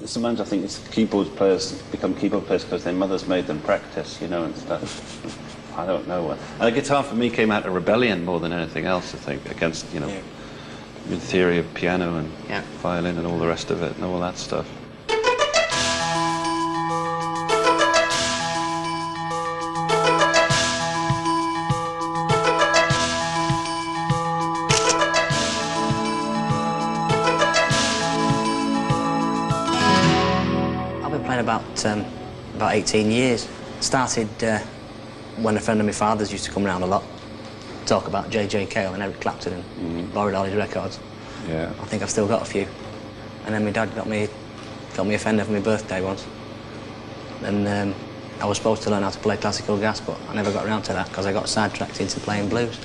sometimes I think it's keyboard players become keyboard players because their mothers made them practice, you know, and stuff. I don't know what. And the guitar for me came out of rebellion more than anything else, I think, against, you know, the theory of piano and violin and all the rest of it and all that stuff. About 18 years. Started when a friend of my father's used to come around a lot, talk about J.J. Cale and Eric Clapton and borrowed all his records. Yeah. I think I've still got a few. And then my dad got me a Fender for my birthday once. And I was supposed to learn how to play classical gas, but I never got around to that because I got sidetracked into playing blues.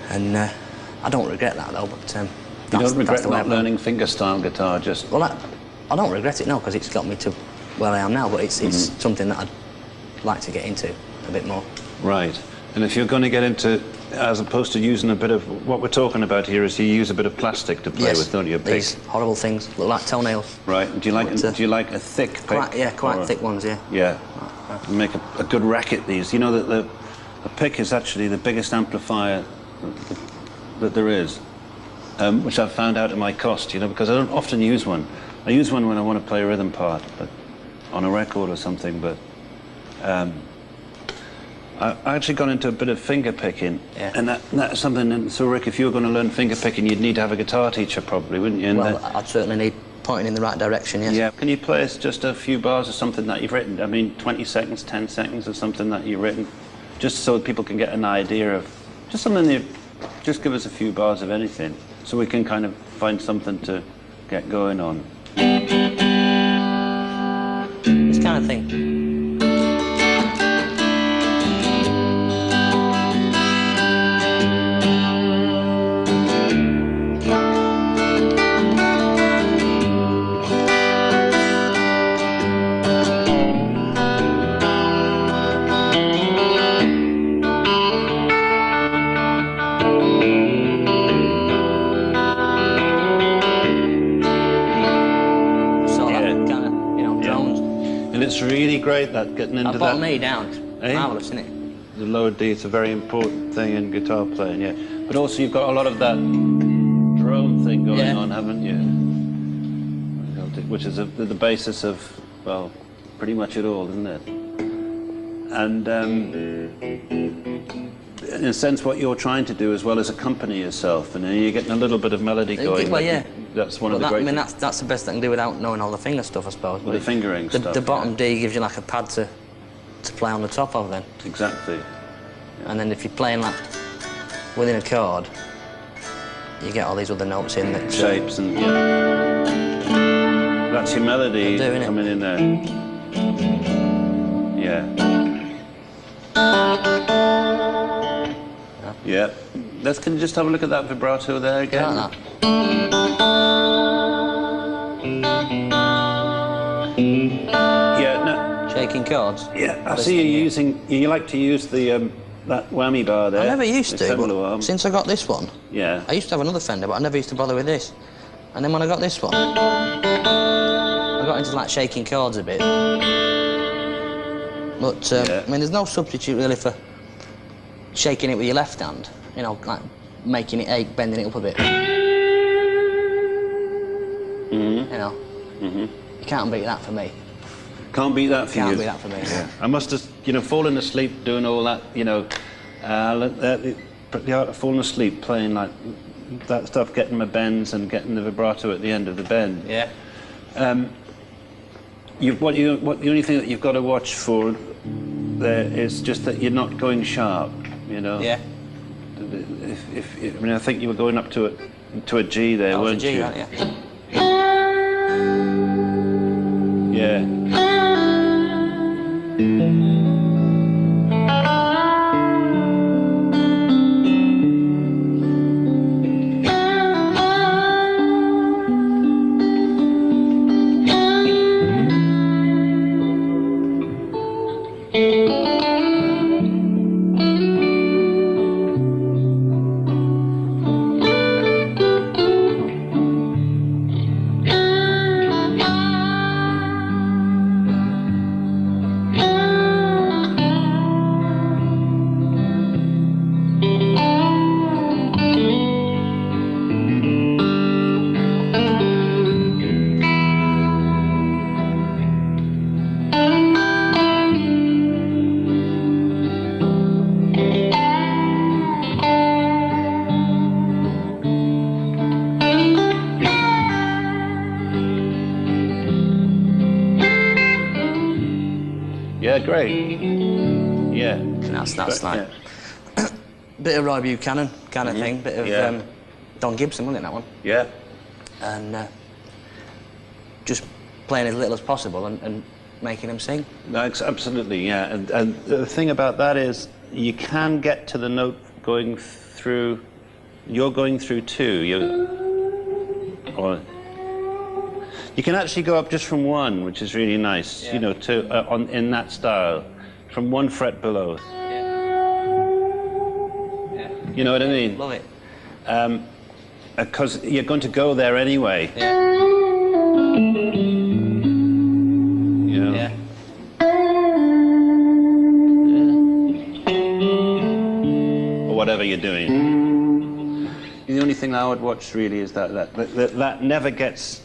And I don't regret that though, but you don't regret not learning fingerstyle guitar, just... Well, I don't regret it, no, because it's got me to where I am now, but it's something that I'd like to get into a bit more. Right. And if you're going to get into, as opposed to using a bit of, what we're talking about here is you use a bit of plastic to play with, don't you? These horrible things, look like toenails. Right. Do you like a thick pick? Quite thick ones, yeah. Yeah. Make a good racket, these. You know that the pick is actually the biggest amplifier that there is, which I've found out at my cost, you know, because I don't often use one. I use one when I want to play a rhythm part, but on a record or something, but I actually got into a bit of finger picking, and that's something. And so, Rick, if you were going to learn finger picking, you'd need to have a guitar teacher, probably, wouldn't you? And well, I'd certainly need pointing in the right direction, yes. Yeah. Can you play us just a few bars of something that you've written? I mean, 20 seconds, 10 seconds of something that you've written, just so people can get an idea of just something that just give us a few bars of anything, so we can kind of find something to get going on. This kind of thing. It's really great that getting into that. Bottom E down. It's marvellous, isn't it? The lower D, it's a very important thing in guitar playing, yeah. But also you've got a lot of that drone thing going on, haven't you? Which is the basis of, well, pretty much it all, isn't it? And in a sense, what you're trying to do as well is accompany yourself, and you're getting a little bit of melody going. Well, yeah. That's one of the great. I mean, that's the best I can do without knowing all the finger stuff, I suppose. Well, the fingering stuff. The bottom D gives you like a pad to play on the top of, then. Exactly. Yeah. And then if you're playing like within a chord, you get all these other notes in that shapes and that's your melody coming in there. Yeah. Can you just have a look at that vibrato there again? Yeah, like that. Yeah, no. Shaking chords. Yeah, I see you using. You like to use the that whammy bar there. I never used to, but since I got this one. Yeah. I used to have another Fender, but I never used to bother with this. And then when I got this one, I got into like shaking chords a bit. But I mean, there's no substitute really for shaking it with your left hand. You know, like making it ache, bending it up a bit. You know. You can't beat that for me. Can't beat that for you. Can't beat that for me. Yeah. I must have, fallen asleep doing all that. The art of falling asleep playing like that stuff, getting my bends and getting the vibrato at the end of the bend. Yeah. The only thing that you've got to watch for there is just that you're not going sharp. You know. Yeah. I think you were going up to a G there, weren't you? Right, yeah. Yeah. Yeah, great. Yeah. And that's like yeah. bit of Roy Buchanan kind of thing, bit of Don Gibson, wasn't it, that one? Yeah. And just playing as little as possible and making them sing. Absolutely, yeah. And the thing about that is you can get to the note going through. You're going through two. You can actually go up just from one, which is really nice. You know, to in that style, from 1 fret below. You know what I mean? Love it. Because you're going to go there anyway. You know? Or whatever you're doing. The only thing I would watch really is that never gets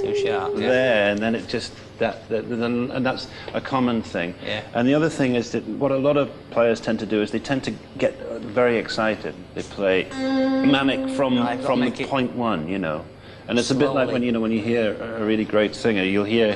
too sharp. There, and then it just and that's a common thing. Yeah. And the other thing is that what a lot of players tend to do is they tend to get very excited. They play manic from the point one, you know. And it's slowly. a bit like when you hear a really great singer, you'll hear.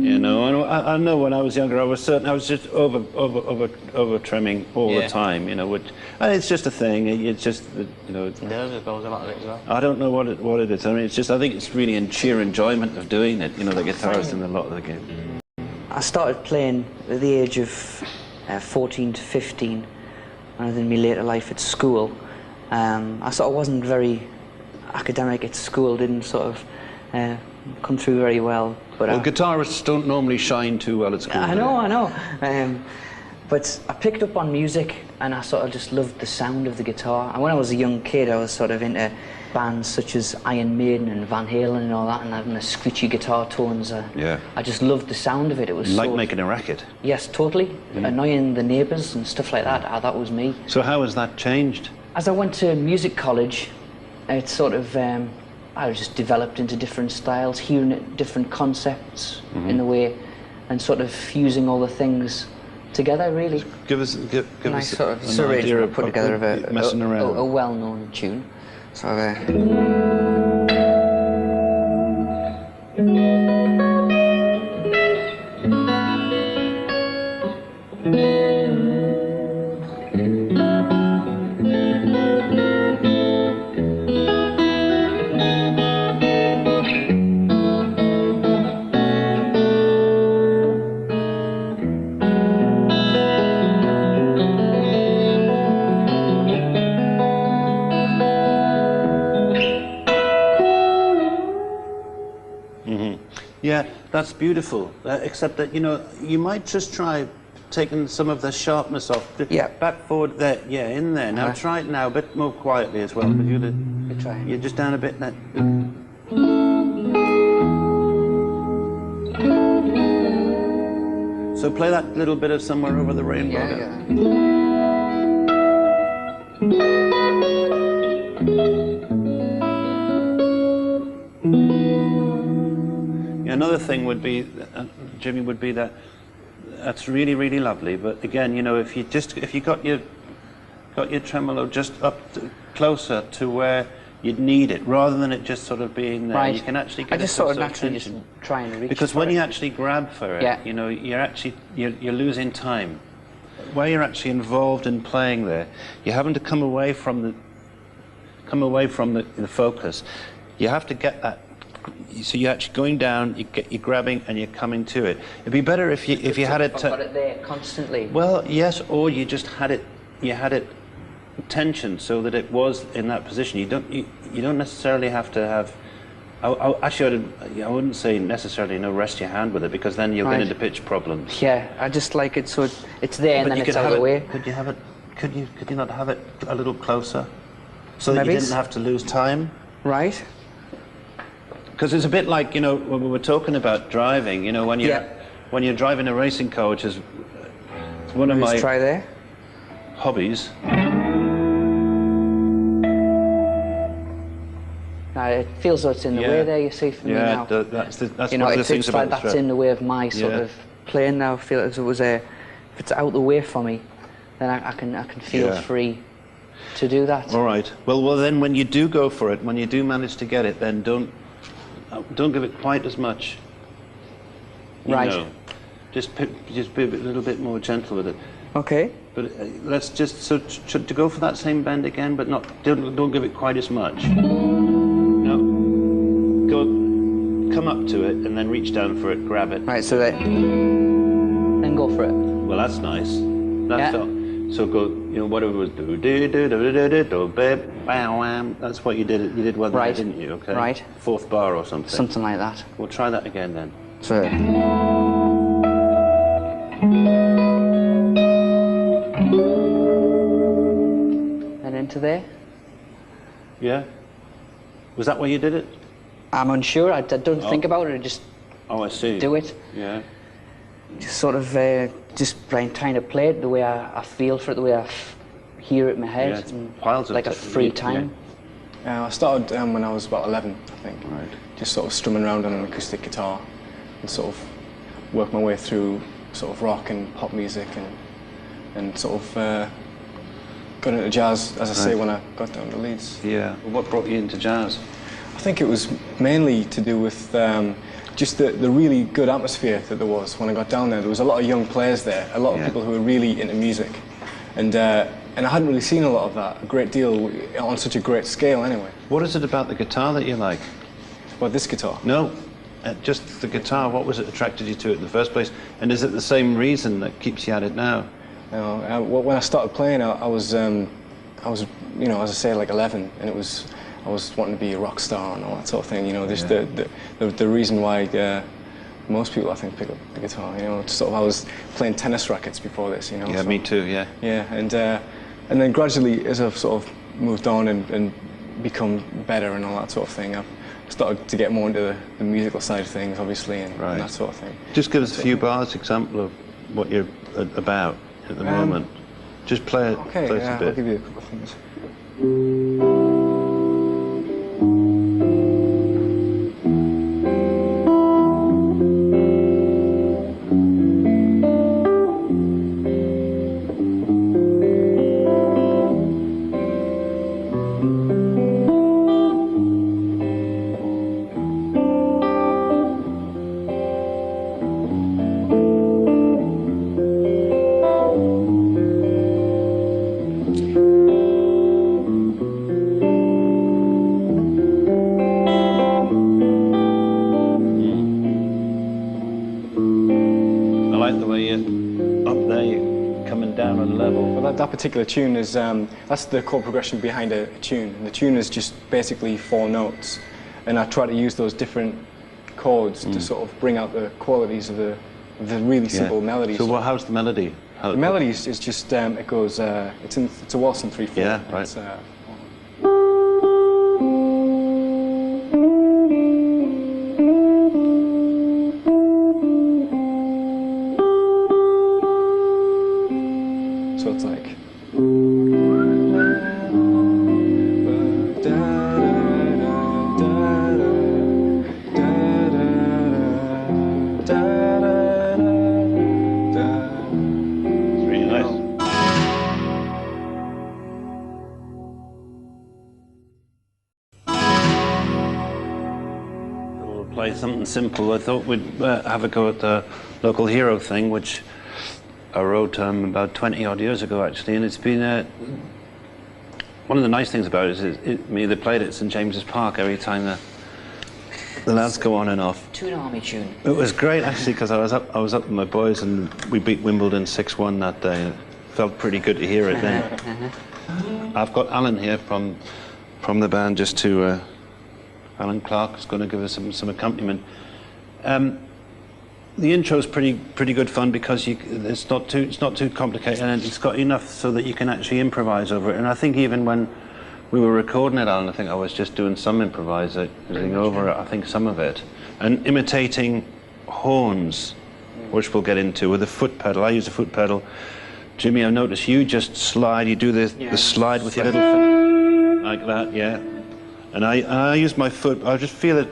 You know, and I know when I was younger, I was just over trimming all the time, you know, and it's just a thing. It's just, you know. There goes a lot of it as well. I don't know what it is. I mean, I think it's really in sheer enjoyment of doing it. You know, the guitarist in a lot of the game. I started playing at the age of 14 to 15, and in my later life at school. I sort of wasn't very academic at school, didn't sort of come through very well. But guitarists don't normally shine too well at school. I know. But I picked up on music, and I sort of just loved the sound of the guitar. And when I was a young kid, I was sort of into bands such as Iron Maiden and Van Halen and all that, and having the screechy guitar tones. I just loved the sound of it. It was like making a racket. Yes, totally. Annoying the neighbours and stuff like that. That was me. So how has that changed? As I went to music college, it sort of I just developed into different styles, hearing different concepts in a way, and sort of fusing all the things together, really. Give us an idea of put together of a well-known tune. So yeah, that's beautiful. Except that, you know, you might just try taking some of the sharpness off. Back forward there. Yeah, in there. Now try it now a bit more quietly as well. You're just down a bit now. So play that little bit of Somewhere Over the Rainbow. Another thing would be, Jimmy, would be that's really, really lovely. But again, you know, if you got your tremolo just closer to where you'd need it, rather than it just sort of being there, you can actually get. I just sort of naturally just try and reach. Because when you actually grab for it, you know, you're losing time. Where you're actually involved in playing there, you're having to come away from the focus. You have to get that. So you're actually going down, you're grabbing, and you're coming to it. It'd be better if you had it. Got it there constantly. Well, yes, or you just had it. You had it tensioned so that it was in that position. You don't necessarily have to have. Actually, I wouldn't say necessarily rest your hand with it, because then you'll get into pitch problems. Yeah, I just like it so it's there and then it's out of the way. Could you have it? Could you not have it a little closer, so that Maybe you didn't have to lose time? Right. Because it's a bit like, you know, when we were talking about driving, you know, when you're driving a racing car, which is one of my hobbies. It feels like it's in the way there, you see, for me now. That's you know, one of the things about that's in the way of my sort of playing now. I feel as if it's out the way for me, then I can feel free to do that. All right. Well, then when you do go for it, when you do manage to get it, then don't give it quite as much You Right. know. Just be a little bit more gentle with it. Okay. But let's just to go for that same bend again, but don't give it quite as much. No. Come up to it and then reach down for it. Grab it. Right. So then go for it. Well, that's nice. That's Yeah. so go. You know whatever it was. That's what you did. You did well there, Right. didn't you? Okay. Right. 4th bar or something. Something like that. We'll try that again then. So. And into there. Yeah. Was that why you did it? I'm unsure. I don't think about it. I just Oh, I see. do it. Yeah. Just sort of just trying to play it the way I feel for it, the way I hear it in my head. Yeah, it's and piles of like a technique, free yeah. time. I started when I was about 11, I think. Right. Just sort of strumming around on an acoustic guitar and sort of work my way through sort of rock and pop music and sort of got into jazz, as I say, when I got down to Leeds. Yeah. Well, what brought you into jazz? I think it was mainly to do with just the really good atmosphere that there was when I got down there. There was a lot of young players there, a lot of people who were really into music. And I hadn't really seen a lot of that, a great deal, on such a great scale anyway. What is it about the guitar that you like? Well, this guitar. No, just the guitar. What was it attracted you to it in the first place? And is it the same reason that keeps you at it now? When I started playing, I was, you know, as I say, like 11, and I was wanting to be a rock star and all that sort of thing. You know, just the reason why most people, I think, pick up the guitar. You know, sort of I was playing tennis rackets before this. You know. Yeah, so, me too. Yeah. Yeah, and then gradually, as I've sort of moved on and become better and all that sort of thing, I've started to get more into the musical side of things, obviously, and that sort of thing. Just give us a few bars example of what you're about at the moment. Just play it. Okay, play us a bit. I'll give you a couple of things. That particular tune is, that's the chord progression behind a tune. And the tune is just basically 4 notes. And I try to use those different chords to sort of bring out the qualities of the really simple melody. So how's the melody? The melody is just, it goes, it's a waltz in 3/4. Yeah, right. It's, so it's like. Play something simple. I thought we'd have a go at the local hero thing, which I wrote about 20 odd years ago actually, and it's been one of the nice things about it is they played it at St James's Park every time the lads go on and off. Tune army tune. It was great actually because I was up with my boys and we beat Wimbledon 6-1 that day. It felt pretty good to hear it then. I've got Alan here from the band just to. Alan Clark is going to give us some accompaniment. The intro's pretty good fun because it's not too complicated and it's got enough so that you can actually improvise over it. And I think even when we were recording it, Alan, I think I was just doing some improvising over it. I think some of it and imitating horns, which we'll get into with a foot pedal. I use a foot pedal. Jimmy, I noticed you just slide. You do the slide with your little foot like that, yeah. And I use my foot. I just feel it.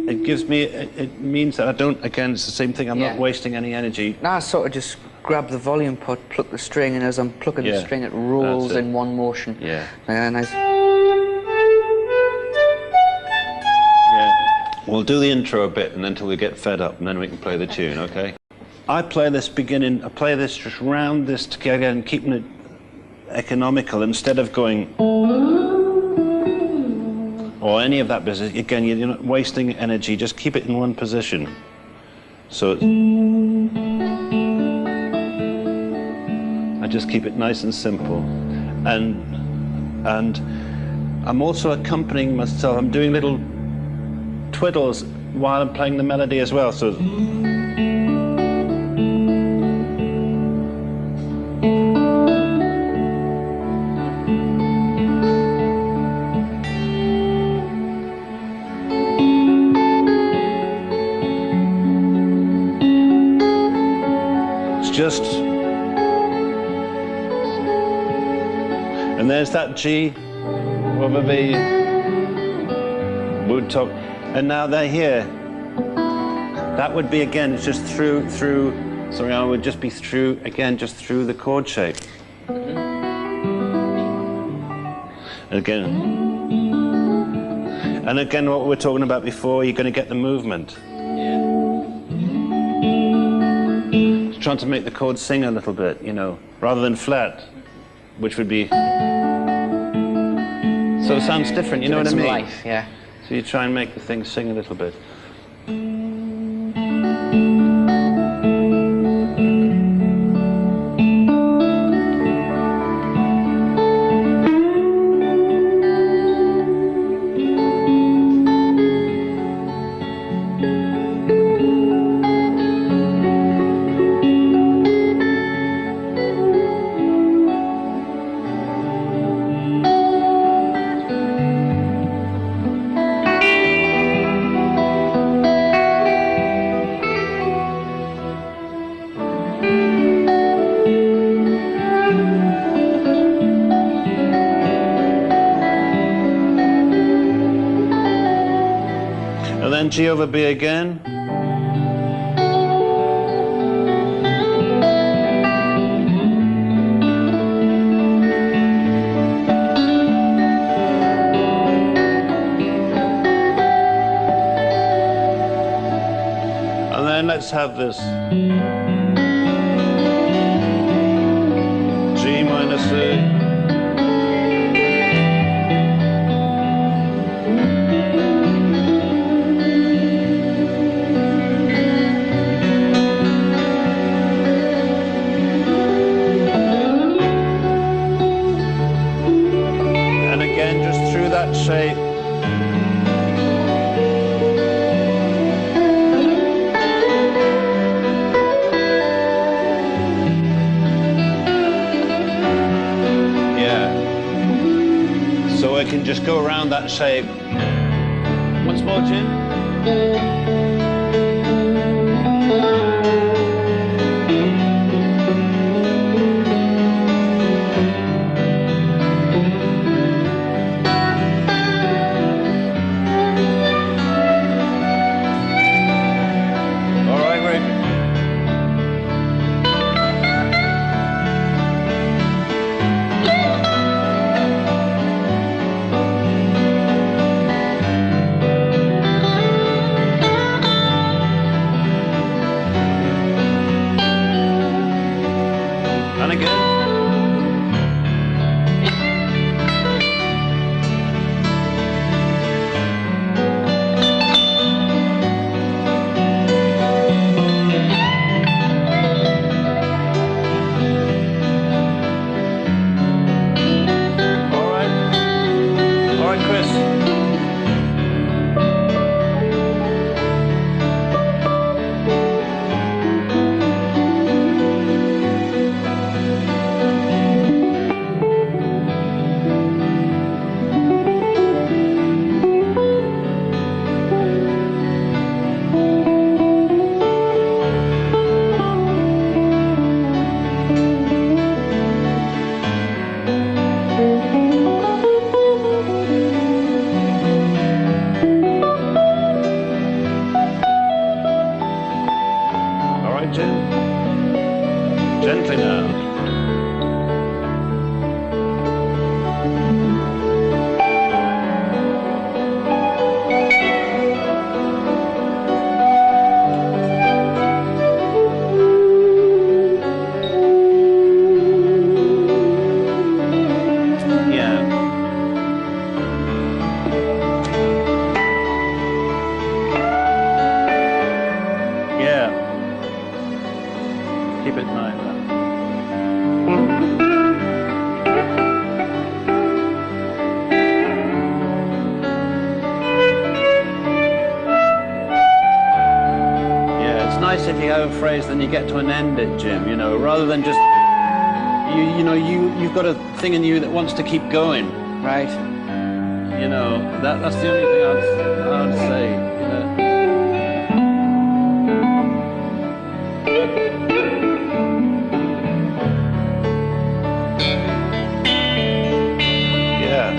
It gives me. It means that I don't. Again, it's the same thing. I'm not wasting any energy. Now I sort of just grab the volume pot, pluck the string, and as I'm plucking the string, it rolls in one motion. Yeah. And I. Yeah. We'll do the intro a bit and until we get fed up, and then we can play the tune, okay? I play this just round this together and keeping it economical instead of going or any of that business. Again, you're not wasting energy, just keep it in one position. So I just keep it nice and simple. And I'm also accompanying myself. I'm doing little twiddles while I'm playing the melody as well. So just, and there's that G over the wood top, and now they're here. That would be, again, it's just through, sorry, I would just be through, again, just through the chord shape. And again, what we were talking about before, you're going to get the movement. Trying to make the chord sing a little bit, you know, rather than flat, which would be. So it sounds different, you know what I mean? Life, yeah. So you try and make the thing sing a little bit. And then G over B again. And then let's have this G minus A. Shape. Yeah. So I can just go around that shape. Once more, Jim. And again. All right, Chris. if you have a phrase, then you get to an end it, Jim. You know, rather than just you've got a thing in you that wants to keep going. Right. You know, that's the only thing I'd say. You know. Yeah.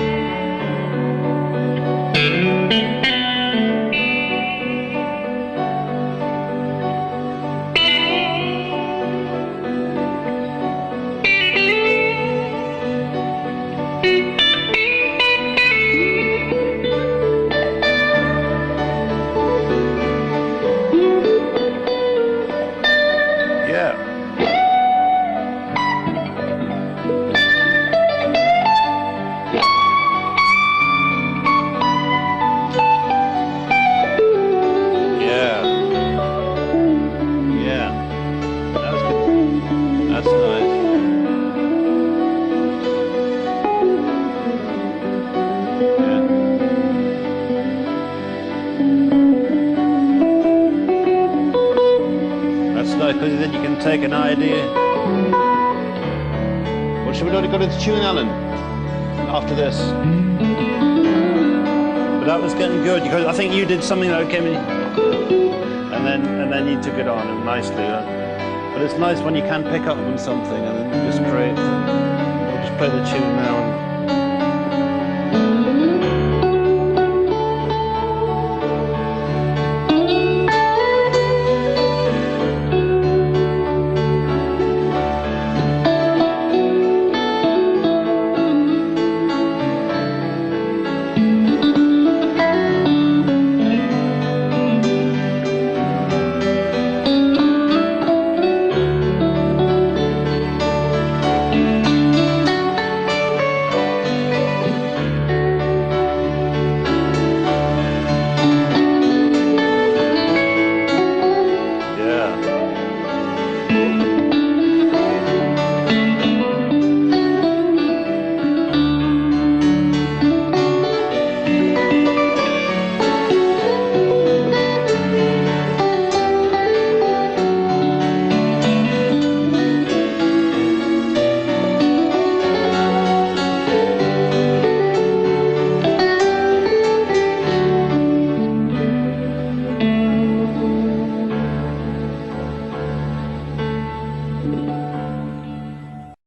Because then you can take an idea. Well, should we not go to the tune, Alan? After this. But that was getting good because I think you did something that came in, and then you took it on nicely. But it's nice when you can pick up on something and then just create. We'll just play the tune now.